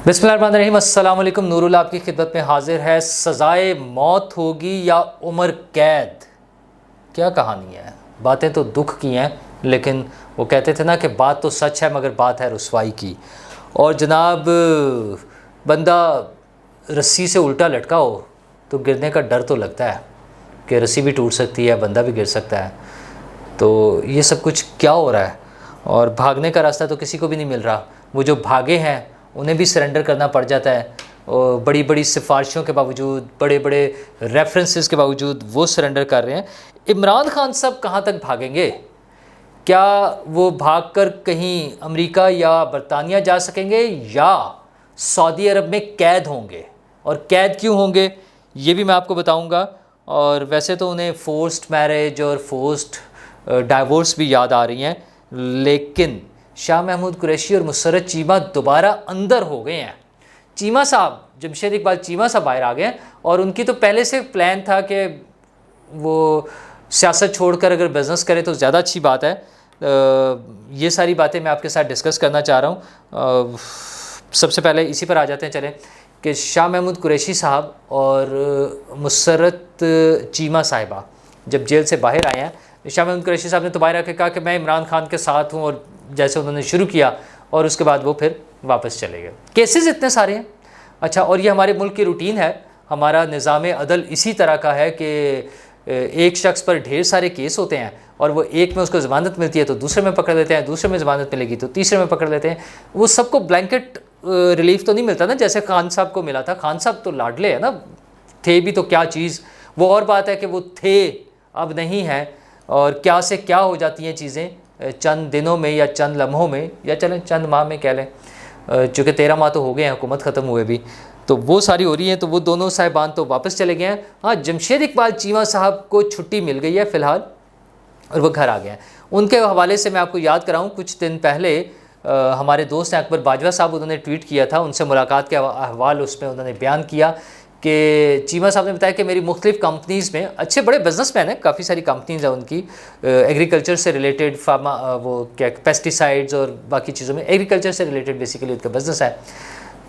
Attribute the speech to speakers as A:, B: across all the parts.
A: बिस्मिल्लाहिर्रहमानिर्रहीम। अस्सलाम वालेकुम। नूरुल्लाह आपकी खिदमत में हाजिर है। सज़ाए मौत होगी या उम्र कैद, क्या कहानी है। बातें तो दुख की हैं, लेकिन वो कहते थे ना कि बात तो सच है मगर बात है रुसवाई की। और जनाब, बंदा रस्सी से उल्टा लटका हो तो गिरने का डर तो लगता है कि रस्सी भी टूट सकती है, बंदा भी गिर सकता है। तो ये सब कुछ क्या हो रहा है। और भागने का रास्ता तो किसी को भी नहीं मिल रहा। वो जो भागे हैं उन्हें भी सरेंडर करना पड़ जाता है, और बड़ी बड़ी सिफारिशों के बावजूद, बड़े बड़े रेफरेंसेस के बावजूद वो सरेंडर कर रहे हैं। इमरान खान साहब कहाँ तक भागेंगे? क्या वो भागकर कहीं अमेरिका या बरतानिया जा सकेंगे या सऊदी अरब में कैद होंगे? और कैद क्यों होंगे ये भी मैं आपको बताऊंगा। और वैसे तो उन्हें फोर्स्ड मैरिज और फोर्स्ड डाइवोर्स भी याद आ रही हैं, लेकिन शाह महमूद कुरैशी और मुसर्रत चीमा दोबारा अंदर हो गए हैं। चीमा साहब, जमशेद इकबाल चीमा साहब बाहर आ गए हैं, और उनकी तो पहले से प्लान था कि वो सियासत छोड़कर अगर बिज़नेस करें तो ज़्यादा अच्छी बात है। ये सारी बातें मैं आपके साथ डिस्कस करना चाह रहा हूँ। सबसे पहले इसी पर आ जाते हैं चलें कि शाह महमूद कुरैशी साहब और मुसर्रत चीमा साहिबा जब जेल से बाहर आए हैं, शाह महमूद कुरैशी साहब ने तो बाहर आके कहा कि मैं इमरान खान के साथ हूँ, और जैसे उन्होंने शुरू किया और उसके बाद वो फिर वापस चले गए। केसेस इतने सारे हैं। अच्छा, और ये हमारे मुल्क की रूटीन है, हमारा निज़ाम अदल इसी तरह का है कि एक शख्स पर ढेर सारे केस होते हैं, और वो एक में उसको ज़मानत मिलती है तो दूसरे में पकड़ लेते हैं, दूसरे में ज़मानत मिलेगी तो तीसरे में पकड़ लेते हैं। वो सबको ब्लैंकेट रिलीफ तो नहीं मिलता ना, जैसे खान साहब को मिला था। खान साहब तो लाडले है ना, थे भी तो क्या चीज़। वो और बात है कि वो थे, अब नहीं है, और क्या से क्या हो जाती हैं चीज़ें चंद दिनों में या चंद लम्हों में, या चलें चंद माह में कह लें, चूँकि 13 माह तो हो गए हैं हुकूमत ख़त्म हुए भी, तो वो सारी हो रही हैं। तो वो दोनों साहिबान तो वापस चले गए हैं। हाँ, जमशेद इकबाल चीमा साहब को छुट्टी मिल गई है फ़िलहाल, और वो घर आ गए हैं। उनके हवाले से मैं आपको याद कराऊँ, कुछ दिन पहले हमारे दोस्त हैं अकबर बाजवा साहब, उन्होंने ट्वीट किया था, उनसे मुलाकात के अहवाल उसमें उन्होंने बयान किया कि चीमा साहब ने बताया कि मेरी मुख्तलिफ़ कंपनीज़ में, अच्छे बड़े बिजनेसमैन हैं, काफ़ी सारी कंपनीज़ हैं उनकी एग्रीकल्चर से रिलेटेड, फार्मा वो क्या पेस्टिसाइड्स और बाकी चीज़ों में एग्रीकल्चर से रिलेटेड बेसिकली उनका बिज़नेस है।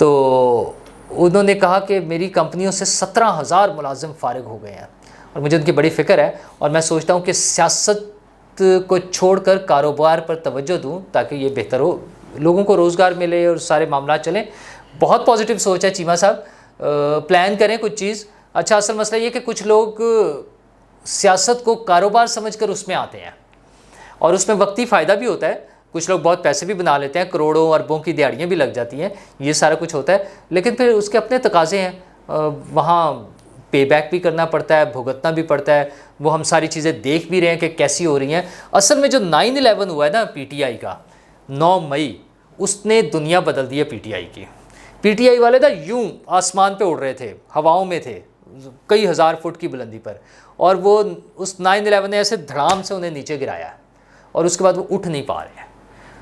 A: तो उन्होंने कहा कि मेरी कंपनियों से 17,000 मुलाजिम फ़ारिग हो गए हैं, और मुझे उनकी बड़ी फ़िक्र है। और मैं सोचता हूँ कि सियासत को छोड़कर कारोबार पर तवज्जो दूँ ताकि ये बेहतर हो, लोगों को रोज़गार मिले और सारे मामला चलें। बहुत पॉजिटिव सोच है चीमा साहब, प्लान करें कुछ चीज़। अच्छा, असल मसला ये कि कुछ लोग सियासत को कारोबार समझकर उसमें आते हैं, और उसमें वक्ती फ़ायदा भी होता है। कुछ लोग बहुत पैसे भी बना लेते हैं, करोड़ों अरबों की दिहाड़ियाँ भी लग जाती हैं, ये सारा कुछ होता है, लेकिन फिर उसके अपने तकाज़े हैं। वहाँ पे बैक भी करना पड़ता है, भुगतना भी पड़ता है। वो हम सारी चीज़ें देख भी रहे हैं कि कैसी हो रही हैं। असल में जो 9/11 हुआ है ना PTI का, 9 मई, उसने दुनिया बदल दी है PTI की। PTI वाले ना यूं आसमान पे उड़ रहे थे, हवाओं में थे, कई हज़ार फुट की बुलंदी पर, और वो उस 9/11 ने ऐसे धड़ाम से उन्हें नीचे गिराया, और उसके बाद वो उठ नहीं पा रहे हैं।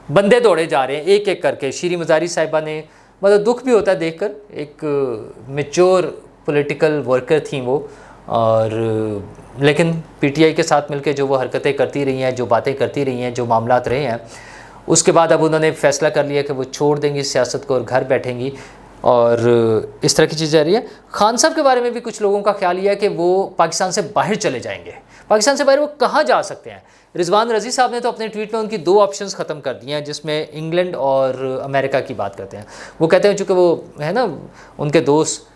A: बंदे दौड़े जा रहे हैं एक एक करके। शीरी मज़ारी साहिबा ने, मतलब दुख भी होता है देखकर, एक मेच्योर पॉलिटिकल वर्कर थी वो, और लेकिन PTI के साथ मिलकर जो वो हरकतें करती रही हैं, जो बातें करती रही हैं, जो मामलात रहे हैं, उसके बाद अब उन्होंने फ़ैसला कर लिया कि वो छोड़ देंगी सियासत को और घर बैठेंगी, और इस तरह की चीज़ आ रही है। खान साहब के बारे में भी कुछ लोगों का ख्याल ये है कि वो पाकिस्तान से बाहर चले जाएंगे। पाकिस्तान से बाहर वो कहाँ जा सकते हैं? रिजवान रज़ी साहब ने तो अपने ट्वीट में उनकी 2 ऑप्शंस ख़त्म कर दिए हैं, जिसमें इंग्लैंड और अमेरिका की बात करते हैं। वो कहते हैं चूँकि वो है ना, उनके दोस्त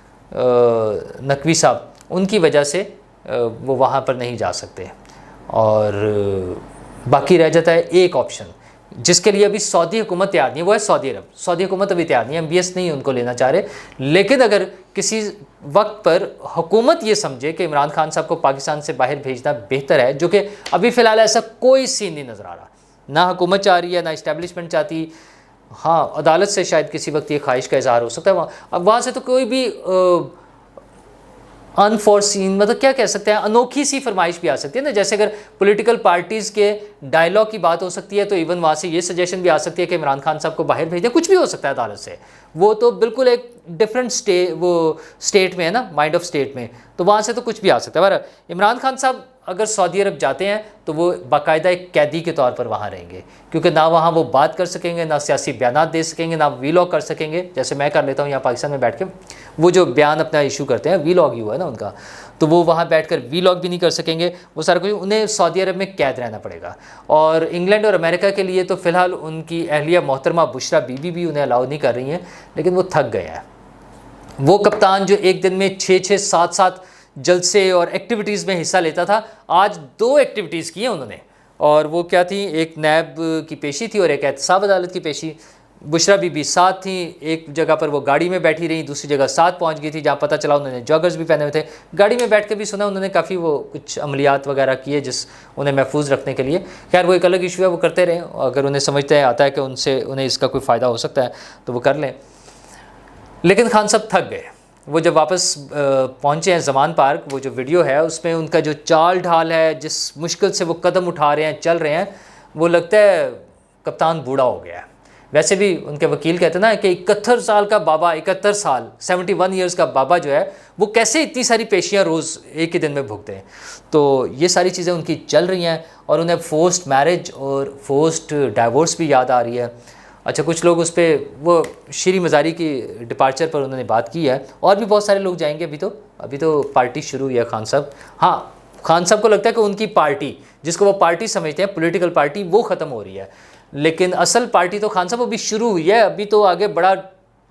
A: नकवी साहब, उनकी वजह से वो वहाँ पर नहीं जा सकते, और बाकी रह जाता है एक ऑप्शन जिसके लिए अभी सऊदी हुकूमत तैयार नहीं है, वो है सऊदी अरब। सऊदी हुकूमत अभी तैयार नहीं है, MBS नहीं उनको लेना चाह रहे, लेकिन अगर किसी वक्त पर हुकूमत ये समझे कि इमरान खान साहब को पाकिस्तान से बाहर भेजना बेहतर है, जो कि अभी फ़िलहाल ऐसा कोई सीन नहीं नज़र आ रहा, ना हुकूमत चाह रही है, ना इस्टेब्लिशमेंट चाहती। हाँ, अदालत से शायद किसी वक्त ये ख्वाहिश का इजहार हो सकता है। अब वहाँ से तो कोई भी अनफॉर्सीन, मतलब क्या कह सकते हैं, अनोखी सी फरमाइश भी आ सकती है ना। जैसे अगर पॉलिटिकल पार्टीज़ के डायलॉग की बात हो सकती है, तो इवन वहाँ से ये सजेशन भी आ सकती है कि इमरान खान साहब को बाहर भेज दें। कुछ भी हो सकता है अदालत से, वो तो बिल्कुल एक डिफरेंट स्टेट में है ना, माइंड ऑफ स्टेट में, तो वहाँ से तो कुछ भी आ सकता है। पर इमरान खान साहब अगर सऊदी अरब जाते हैं तो वो बाकायदा एक कैदी के तौर पर वहाँ रहेंगे, क्योंकि ना वहाँ वो बात कर सकेंगे, ना सियासी बयान दे सकेंगे, ना वीलॉग कर सकेंगे, जैसे मैं कर लेता हूँ यहाँ पाकिस्तान में बैठ के। वो जो बयान अपना इशू करते हैं, वीलॉग ही हुआ है ना उनका, तो वो वहाँ बैठकर वीलॉग भी नहीं कर सकेंगे, वो सारा कुछ उन्हें सऊदी अरब में कैद रहना पड़ेगा। और इंग्लैंड और अमेरिका के लिए तो फ़िलहाल उनकी अहलिया मोहतरमा बुशरा बीबी भी उन्हें अलाउ नहीं कर रही हैं, लेकिन वो थक गए हैं। वो कप्तान जो एक दिन में 6-6, 7-7 जलसे और एक्टिविटीज़ में हिस्सा लेता था, आज 2 एक्टिविटीज़ की हैं उन्होंने, और वो क्या थी, एक नैब की पेशी थी और एक एहतसाब अदालत की पेशी। बुशरा बीबी साथ थी, एक जगह पर वो गाड़ी में बैठी रही, दूसरी जगह साथ पहुंच गई थी, जहाँ पता चला उन्होंने जॉगर्स भी पहने हुए थे। गाड़ी में बैठ के भी सुना उन्होंने काफ़ी वो कुछ अमलियात वगैरह किए जिस उन्हें महफूज रखने के लिए। खैर वो एक अलग इशू है, वो करते रहें, अगर उन्हें समझते हैं आता है कि उनसे उन्हें इसका कोई फ़ायदा हो सकता है तो वो कर लें। लेकिन खान साहब थक गए। वो जब वापस पहुँचे हैं ज़मान पार्क, वो जो वीडियो है उसमें उनका जो चाल ढाल है, जिस मुश्किल से वो कदम उठा रहे हैं, चल रहे हैं, वो लगता है कप्तान बूढ़ा हो गया है। वैसे भी उनके वकील कहते हैं ना कि 71 साल का बाबा, 71 साल 71 ईयर्स का बाबा जो है वो कैसे इतनी सारी पेशियाँ रोज़ एक ही दिन में भुगते हैं। तो ये सारी चीज़ें उनकी चल रही हैं और उन्हें फोर्स्ड मैरिज और फोर्स्ड डाइवोर्स भी याद आ रही है। अच्छा, कुछ लोग उस पर वो श्री मज़ारी की डिपार्चर पर उन्होंने बात की है, और भी बहुत सारे लोग जाएंगे। अभी तो पार्टी शुरू हुई है खान साहब। हाँ, खान साहब को लगता है कि उनकी पार्टी, जिसको वो पार्टी समझते हैं, पॉलिटिकल पार्टी, वो ख़त्म हो रही है, लेकिन असल पार्टी तो खान साहब अभी शुरू हुई है। अभी तो आगे बड़ा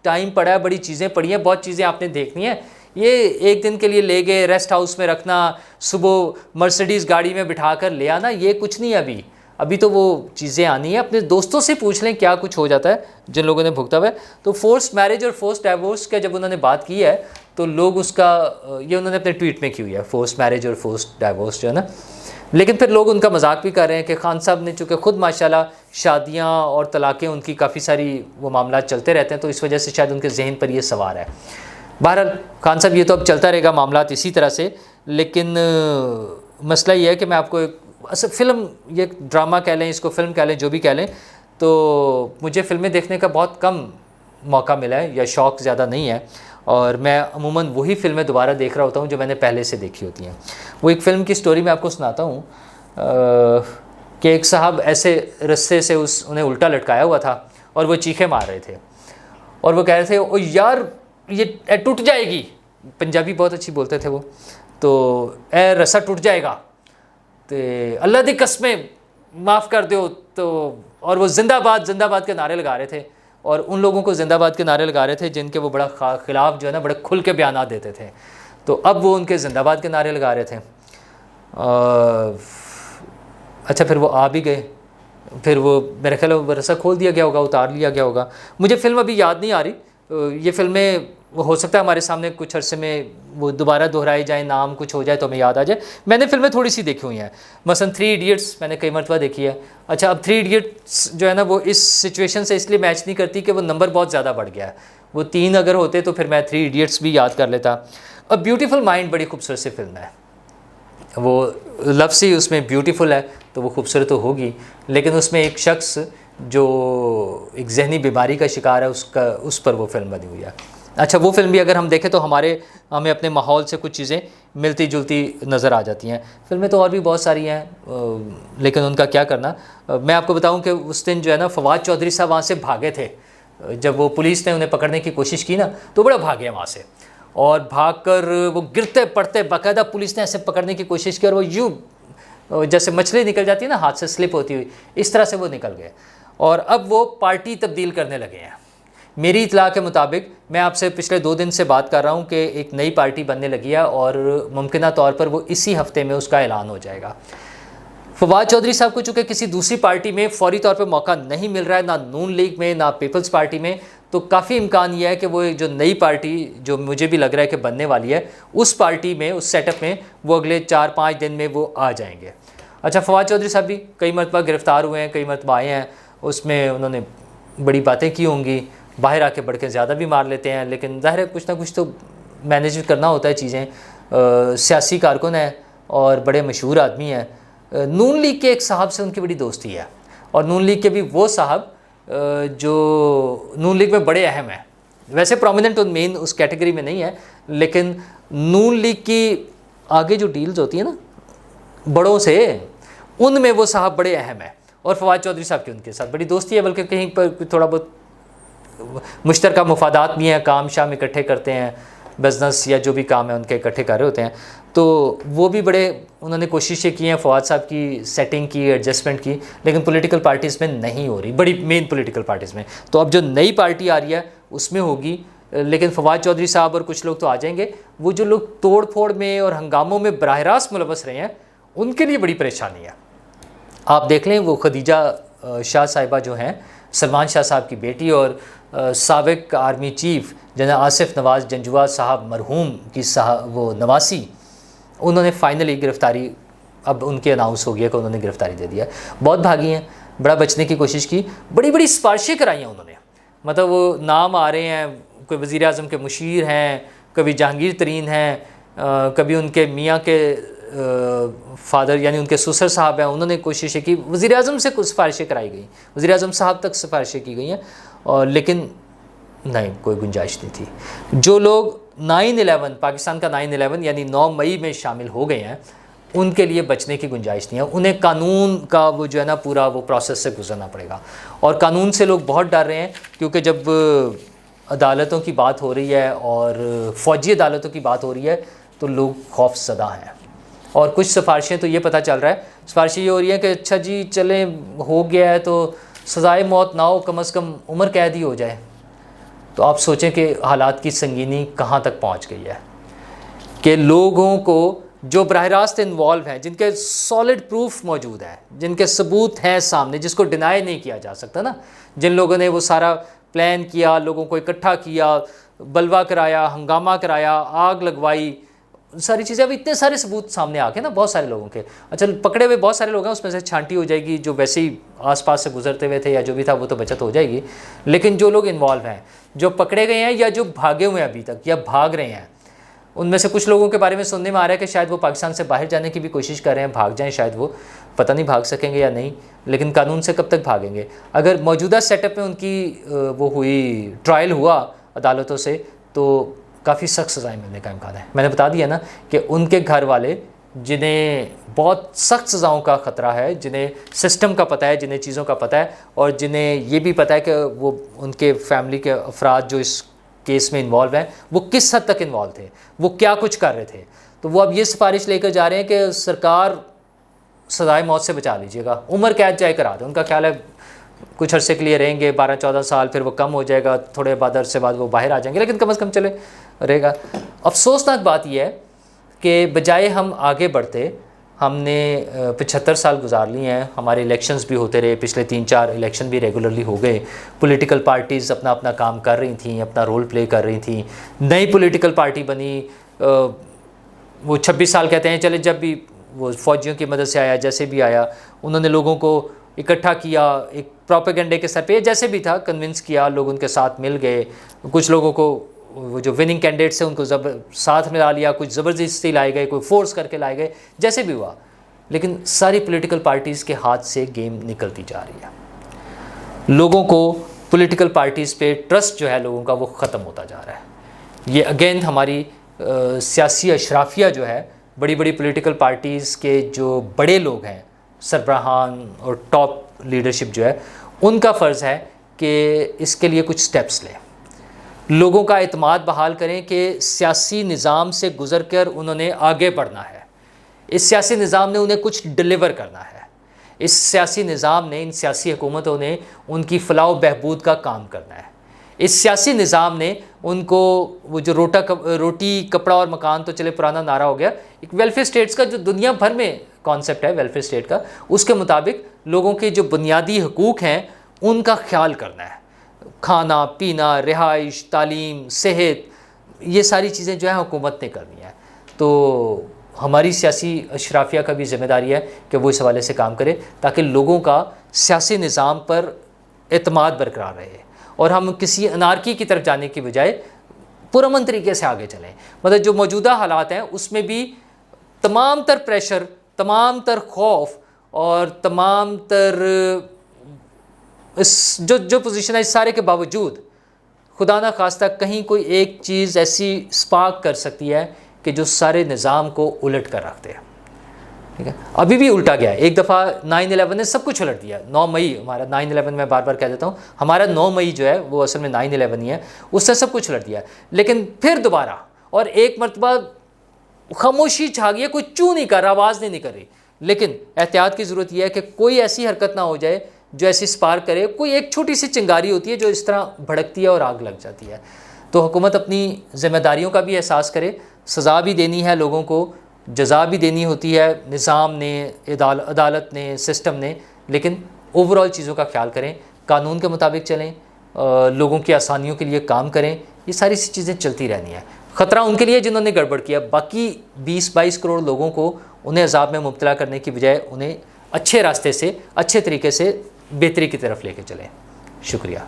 A: टाइम पड़ा है, बड़ी चीज़ें पड़ी हैं, बहुत चीज़ें आपने देखनी है। ये एक दिन के लिए ले गए रेस्ट हाउस में रखना, सुबह मर्सिडीज़ गाड़ी में बिठा कर ले आना, ये कुछ नहीं है अभी तो वो चीज़ें आनी है। अपने दोस्तों से पूछ लें क्या कुछ हो जाता है जिन लोगों ने भुगता हुआ है। तो फोर्स्ड मैरिज और फोर्स्ड डाइवोर्स का जब उन्होंने बात की है तो लोग उसका ये उन्होंने अपने ट्वीट में की हुई है, फोर्स्ड मैरिज और फोर्स्ड डाइवोर्स जो है ना। लेकिन फिर लोग उनका मजाक भी कर रहे हैं कि खान साहब ने, चूँकि खुद माशाल्लाह शादियाँ और तलाक़ें उनकी काफ़ी सारी वो मामला चलते रहते हैं, तो इस वजह से शायद उनके जहन पर ये सवार है। बहरहाल खान साहब ये तो अब चलता रहेगा मामला इसी तरह से, लेकिन मसला ये है कि मैं आपको अच्छा फ़िल्म, ये ड्रामा कह लें, इसको फ़िल्म कह लें, जो भी कह लें, तो मुझे फ़िल्में देखने का बहुत कम मौका मिला है या शौक़ ज़्यादा नहीं है, और मैं अमूमन वही फ़िल्में दोबारा देख रहा होता हूँ जो मैंने पहले से देखी होती हैं। वो एक फ़िल्म की स्टोरी मैं आपको सुनाता हूँ कि एक साहब ऐसे रस्से से उन्हें उल्टा लटकाया हुआ था और वो चीखे मार रहे थे और वो कह रहे थे, ओ यार ये टूट जाएगी। पंजाबी बहुत अच्छी बोलते थे वो, तो ए रस्सा टूट जाएगा, तो अल्लाह दी कसमें माफ़ कर दो। तो और वो जिंदाबाद जिंदाबाद के नारे लगा रहे थे, और उन लोगों को जिंदाबाद के नारे लगा रहे थे जिनके वो बड़ा ख़िलाफ़ जो है ना बड़े खुल के बयान देते थे। तो अब वो उनके जिंदाबाद के नारे लगा रहे थे। अच्छा, फिर वो आ भी गए, फिर वो मेरे ख्याल में रस्सा खोल दिया गया होगा, उतार लिया गया होगा। मुझे फ़िल्म अभी याद नहीं आ रही। ये फ़िल्में हो सकता है हमारे सामने कुछ अरसे में वो दोबारा दोहराई जाए, नाम कुछ हो जाए तो हमें याद आ जाए। मैंने फ़िल्में थोड़ी सी देखी हुई हैं, मसलन 3 इडियट्स मैंने कई मरतबा देखी है। अच्छा, अब 3 इडियट्स जो है ना वो इस सिचुएशन से इसलिए मैच नहीं करती कि वो नंबर बहुत ज़्यादा बढ़ गया है। वो 3 अगर होते तो फिर मैं 3 इडियट्स भी याद कर लेता। अ ब्यूटीफुल माइंड बड़ी खूबसूरत सी फिल्म है, वो लफ्ज़ ही उसमें ब्यूटीफुल है तो वो खूबसूरत तो होगी, लेकिन उसमें एक शख्स जो एक जहनी बीमारी का शिकार है उस पर वो फिल्म बनी हुई है। अच्छा, वो फिल्म भी अगर हम देखें तो हमें अपने माहौल से कुछ चीज़ें मिलती जुलती नज़र आ जाती हैं। फिल्में तो और भी बहुत सारी हैं, लेकिन उनका क्या करना। मैं आपको बताऊं कि उस दिन जो है ना फवाद चौधरी साहब वहाँ से भागे थे। जब वो पुलिस ने उन्हें पकड़ने की कोशिश की ना तो बड़ा भागे वहाँ से, और भागकर वो गिरते पड़ते बाकायदा पुलिस ने ऐसे पकड़ने की कोशिश की और वो यूँ जैसे मछली निकल जाती है ना हाथ से स्लिप होती हुई, इस तरह से वो निकल गए और अब वो पार्टी तब्दील करने लगे हैं। मेरी इतला के मुताबिक, मैं आपसे पिछले 2 दिन से बात कर रहा हूँ कि एक नई पार्टी बनने लगी है और मुमकिना तौर पर वो इसी हफ्ते में उसका ऐलान हो जाएगा। फवाद चौधरी साहब को चूँकि किसी दूसरी पार्टी में फौरी तौर पर मौका नहीं मिल रहा है, ना नून लीग में ना पीपल्स पार्टी में, तो काफ़ी इम्कान यह है कि वो जो नई पार्टी जो मुझे भी लग रहा है कि बनने वाली है, उस पार्टी में, उस सेटअप में वो अगले 4-5 दिन में वो आ जाएंगे। अच्छा, फवाद चौधरी साहब भी कई मरतबा गिरफ़्तार हुए हैं, कई मरतबा आए हैं, उसमें उन्होंने बड़ी बातें की होंगी, बाहर आके बढ़ के ज़्यादा भी मार लेते हैं, लेकिन ज़ाहिर है कुछ ना कुछ तो मैनेज करना होता है चीज़ें। सियासी कारकुन है और बड़े मशहूर आदमी हैं। नून लीग के एक साहब से उनकी बड़ी दोस्ती है, और नून लीग के भी वो साहब जो नून लीग में बड़े अहम हैं, वैसे प्रोमिनेंट और मेन उस कैटेगरी में नहीं है, लेकिन नून लीग की आगे जो डील्स होती है ना, बड़ों से, उनमें वो साहब बड़े अहम है। और फवाद चौधरी साहब की उनके साथ बड़ी दोस्ती है, बल्कि कहीं पर थोड़ा बहुत मुश्तरका मुफादात भी हैं, काम शाम इकट्ठे करते हैं, बिज़नेस या जो भी काम है उनके इकट्ठे कर रहे होते हैं। तो वो भी बड़े उन्होंने कोशिशें की हैं फवाद साहब की सेटिंग की, एडजस्टमेंट की, लेकिन पॉलिटिकल पार्टीज़ में नहीं हो रही, बड़ी मेन पॉलिटिकल पार्टीज़ में। तो अब जो नई पार्टी आ रही है उसमें होगी, लेकिन फवाद चौधरी साहब और कुछ लोग तो आ जाएंगे। वो जो लोग तोड़ फोड़ में और हंगामों में बराह रास्त मुलवस रहे हैं उनके लिए बड़ी परेशानी है। आप देख लें वो खदीजा शाह साहिबा जो हैं, सलमान शाह साहब की बेटी, और साबिक आर्मी चीफ जनरल आसिफ नवाज़ जंजुआ साहब मरहूम की वो नवासी, उन्होंने फाइनली गिरफ़्तारी, अब उनके अनाउंस हो गया कि उन्होंने गिरफ़्तारी दे दिया। बहुत भागी हैं, बड़ा बचने की कोशिश की, बड़ी बड़ी सिफारिशें कराई हैं उन्होंने। मतलब वो नाम आ रहे हैं, कोई वज़ीर आज़म के मुशीर हैं, कभी जहांगीर तरीन हैं, कभी उनके मियाँ के फादर यानी उनके ससुर साहब हैं, उन्होंने कोशिशें की, वज़ीर आज़म से कुछ सिफारिशें कराई गई, वज़ीर आज़म साहब तक सिफारिशें की गई हैं, और लेकिन नहीं, कोई गुंजाइश नहीं थी। जो लोग 9/11 पाकिस्तान का 9/11 यानी 9 मई में शामिल हो गए हैं, उनके लिए बचने की गुंजाइश नहीं है। उन्हें कानून का वो जो है ना पूरा वो प्रोसेस से गुजरना पड़ेगा, और कानून से लोग बहुत डर रहे हैं, क्योंकि जब अदालतों की बात हो रही है और फ़ौजी अदालतों की बात हो रही है तो लोग खौफज़दा हैं। और कुछ सिफारिशें तो ये पता चल रहा है, सिफारिशें ये हो रही हैं कि अच्छा जी चले हो गया है तो सज़ाए मौत ना हो, कम से कम उम्र कैद ही हो जाए। तो आप सोचें कि हालात की संगीनी कहाँ तक पहुँच गई है, कि लोगों को जो बराह रास्त इन्वॉल्व हैं, जिनके सॉलिड प्रूफ मौजूद हैं, जिनके सबूत हैं सामने, जिसको डिनाई नहीं किया जा सकता ना, जिन लोगों ने वो सारा प्लान किया, लोगों को इकट्ठा किया, बलवा कराया, हंगामा कराया, आग लगवाई, सारी चीज़ें, अब इतने सारे सबूत सामने आ गए ना बहुत सारे लोगों के। अच्छा, पकड़े हुए बहुत सारे लोग हैं, उसमें से छांटी हो जाएगी, जो वैसे ही आसपास से गुजरते हुए थे या जो भी था वो तो बचत हो जाएगी, लेकिन जो लोग इन्वॉल्व हैं, जो पकड़े गए हैं या जो भागे हुए हैं अभी तक या भाग रहे हैं, उनमें से कुछ लोगों के बारे में सुनने में आ रहा है कि शायद वो पाकिस्तान से बाहर जाने की भी कोशिश कर रहे हैं, भाग जाएं शायद, वो पता नहीं भाग सकेंगे या नहीं, लेकिन कानून से कब तक भागेंगे। अगर मौजूदा सेटअप में उनकी वो हुई, ट्रायल हुआ अदालतों से, तो काफ़ी सख्त सज़ाएँ मिलने का इम्कान है। मैंने बता दिया ना कि उनके घर वाले, जिन्हें बहुत सख्त सज़ाओं का ख़तरा है, जिन्हें सिस्टम का पता है, जिन्हें चीज़ों का पता है, और जिन्हें ये भी पता है कि वो उनके फैमिली के अफराद जो इस केस में इन्वॉल्व हैं वो किस हद तक इन्वॉल्व थे, वो क्या कुछ कर रहे थे, तो वो अब ये सिफारिश लेकर जा रहे हैं कि सरकार सज़ाए मौत से बचा लीजिएगा, उम्र कैद जाए करा दें। उनका ख्याल है कुछ अरसे के लिए रहेंगे, 12-14 साल, फिर वो कम हो जाएगा, थोड़े बाद अरसे बाद वो बाहर आ जाएंगे, लेकिन कम से कम चले रहेगा। अफसोसनाक बात यह है कि बजाय हम आगे बढ़ते, हमने 75 साल गुजार लिए हैं, हमारे इलेक्शंस भी होते रहे, पिछले 3-4 इलेक्शन भी रेगुलरली हो गए, पॉलिटिकल पार्टीज़ अपना अपना काम कर रही थी, अपना रोल प्ले कर रही थी, नई पॉलिटिकल पार्टी बनी, वो 26 साल कहते हैं, चले जब भी वो फ़ौजियों की मदद से आया, जैसे भी आया, उन्होंने लोगों को इकट्ठा किया, एक प्रोपेगेंडे के सर पे जैसे भी था कन्विंस किया, लोग उनके साथ मिल गए, कुछ लोगों को वो जो विनिंग कैंडिडेट्स हैं उनको साथ मिला लिया, कुछ ज़बरदस्ती लाए गए, कोई फोर्स करके लाए गए, जैसे भी हुआ, लेकिन सारी पॉलिटिकल पार्टीज़ के हाथ से गेम निकलती जा रही है। लोगों को पॉलिटिकल पार्टीज़ पे ट्रस्ट जो है लोगों का वो ख़त्म होता जा रहा है। ये अगेन हमारी सियासी अशराफिया जो है, बड़ी बड़ी पॉलिटिकल पार्टीज़ के जो बड़े लोग हैं, सरबराहान और टॉप लीडरशिप जो है, उनका फ़र्ज़ है कि इसके लिए कुछ स्टेप्स लें, लोगों का एतमाद बहाल करें कि सियासी निज़ाम से गुज़र कर उन्होंने आगे बढ़ना है, इस सियासी निज़ाम ने उन्हें कुछ डिलीवर करना है, इस सियासी निज़ाम ने, इन सियासी हुकूमतों ने उनकी फ़लाह व बहबूद का काम करना है, इस सियासी निज़ाम ने उनको वो जो रोटी कपड़ा और मकान तो चले पुराना नारा हो गया, एक वेलफेयर स्टेट्स का जो दुनिया भर में कॉन्सेप्ट है वेलफेयर स्टेट का, उसके मुताबिक लोगों के जो बुनियादी हकूक़ हैं उनका ख्याल करना है, खाना पीना, रिहाइश, तालीम, सेहत, ये सारी चीज़ें जो है हुकूमत ने करनी है। तो हमारी सियासी अशराफिया का भी ज़िम्मेदारी है कि वो इस हवाले से काम करे ताकि लोगों का सियासी निज़ाम पर एतमाद बरकरार रहे और हम किसी अनारकी की तरफ जाने की बजाय पुरअमन तरीके से आगे चलें। मतलब जो मौजूदा हालात हैं उसमें भी तमाम तर प्रेशर, तमाम तर खौफ और तमाम तर इस जो पोजीशन है, इस सारे के बावजूद खुदा ना खास्ता कहीं कोई एक चीज़ ऐसी स्पार्क कर सकती है कि जो सारे निज़ाम को उलट कर रख दे। ठीक है, अभी भी उल्टा गया है। एक दफ़ा 9/11 ने सब कुछ उलट दिया। 9 मई हमारा 9/11, मैं बार बार कह देता हूँ, हमारा 9 मई जो है वो असल में 9/11 ही है, उससे सब कुछ उलट दिया। लेकिन फिर दोबारा और एक मरतबा खामोशी छा गई है, कोई चू नहीं कर रहा, आवाज़ नहीं कर रही। लेकिन एहतियात की ज़रूरत यह है कि कोई ऐसी हरकत ना हो जाए जो ऐसी स्पार्क करे। कोई एक छोटी सी चिंगारी होती है जो इस तरह भड़कती है और आग लग जाती है। तो हुकूमत अपनी ज़िम्मेदारियों का भी एहसास करे, सज़ा भी देनी है लोगों को, जज़ा भी देनी होती है निज़ाम ने, अदालत ने, सिस्टम ने, लेकिन ओवरऑल चीज़ों का ख्याल करें, कानून के मुताबिक चलें, लोगों की आसानियों के लिए काम करें। ये सारी सी चीज़ें चलती रहनी है। ख़तरा उनके लिए जिन्होंने गड़बड़ किया, बाकी 20-22 करोड़ लोगों को उन्हें अजाब में मुब्तला करने की बजाय उन्हें अच्छे रास्ते से, अच्छे तरीके से बेहतरी की तरफ लेके चलें। शुक्रिया।